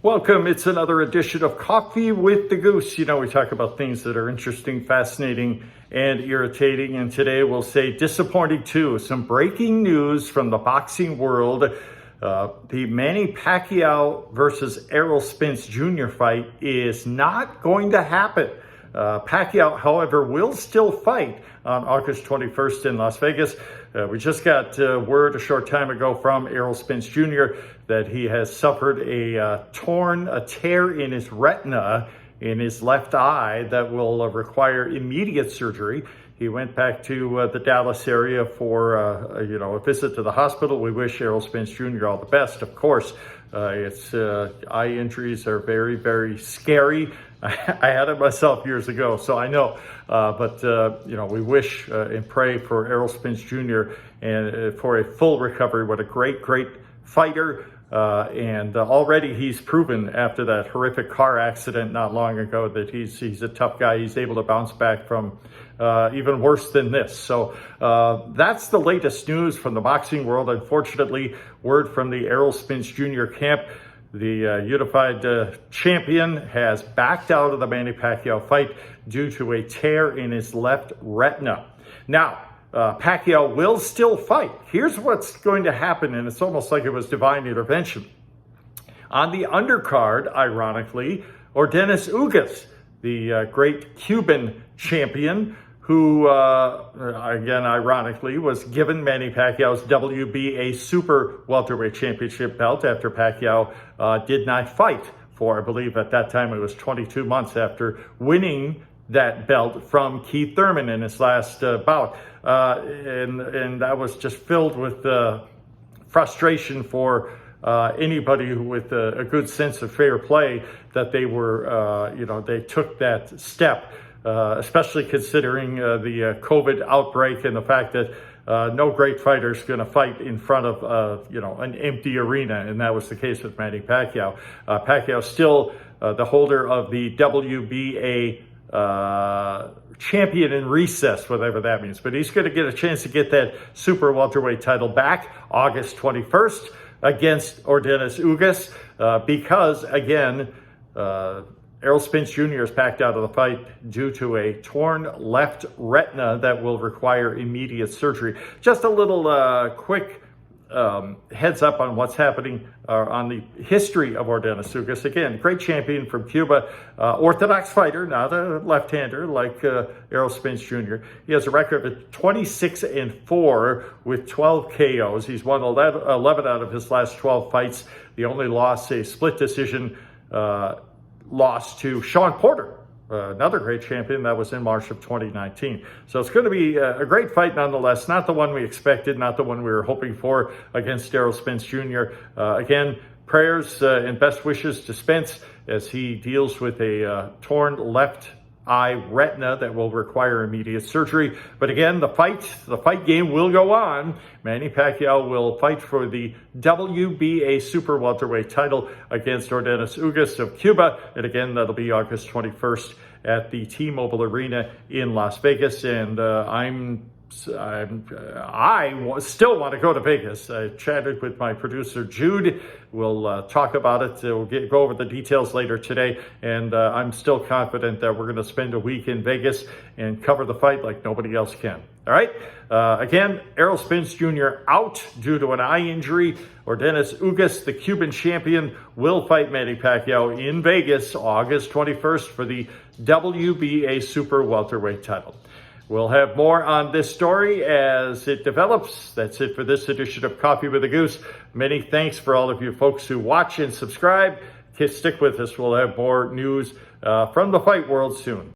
Welcome. It's another edition of Coffee with the Goose. You know, we talk about things that are interesting, fascinating, and irritating. And today we'll say disappointing too. Some breaking news from the boxing world. The Manny Pacquiao versus Errol Spence Jr. fight is not going to happen. Pacquiao, however, will still fight on August 21st in Las Vegas. We just got word a short time ago from Errol Spence Jr. that he has suffered a tear in his retina in his left eye that will require immediate surgery. He went back to the Dallas area for a visit to the hospital. We wish Errol Spence Jr. all the best, of course. Eye injuries are very, very scary. I had it myself years ago, so I know. But we wish and pray for Errol Spence Jr. and for a full recovery. What a great, great fighter. And already he's proven after that horrific car accident not long ago that he's a tough guy. He's able to bounce back from even worse than this. So that's the latest news from the boxing world. Unfortunately, word from the Errol Spence Jr. camp. The unified champion has backed out of the Manny Pacquiao fight due to a tear in his left retina. Now, Pacquiao will still fight. Here's what's going to happen, and it's almost like it was divine intervention. On the undercard, ironically, Ordenis Ugas, the great Cuban champion, who, again, ironically, was given Manny Pacquiao's WBA Super Welterweight Championship belt after Pacquiao did not fight for, I believe at that time it was 22 months after winning that belt from Keith Thurman in his last bout. And that was just filled with frustration for anybody with a good sense of fair play that they were, they took that step. Especially considering the COVID outbreak and the fact that no great fighter is going to fight in front of, an empty arena. And that was the case with Manny Pacquiao. Pacquiao still the holder of the WBA champion in recess, whatever that means. But he's going to get a chance to get that super welterweight title back August 21st against Ordenis Ugas because, again, Errol Spence Jr. is backed out of the fight due to a torn left retina that will require immediate surgery. Just a little quick heads up on what's happening on the history of Ordenis Ugas. Again, great champion from Cuba, orthodox fighter, not a left-hander like Errol Spence Jr. He has a record of 26-4 with 12 KOs. He's won 11 out of his last 12 fights. The only loss, a split decision loss to Sean Porter, another great champion. That was in March of 2019. So it's going to be a great fight nonetheless. Not the one we expected, not the one we were hoping for against Errol Spence Jr. Again, prayers and best wishes to Spence as he deals with a torn left eye retina that will require immediate surgery. But again, the fight game will go on. Manny Pacquiao will fight for the WBA Super Welterweight title against Ordenis Ugas of Cuba. And again, that'll be August 21st at the T-Mobile Arena in Las Vegas. And I still want to go to Vegas. I chatted with my producer, Jude. We'll talk about it. We'll go over the details later today. And I'm still confident that we're going to spend a week in Vegas and cover the fight like nobody else can. All right. Again, Errol Spence Jr. out due to an eye injury. Ordenis Ugas, the Cuban champion, will fight Manny Pacquiao in Vegas August 21st for the WBA Super Welterweight title. We'll have more on this story as it develops. That's it for this edition of Coffee with the Goose. Many thanks for all of you folks who watch and subscribe. Stick with us. We'll have more news from the fight world soon.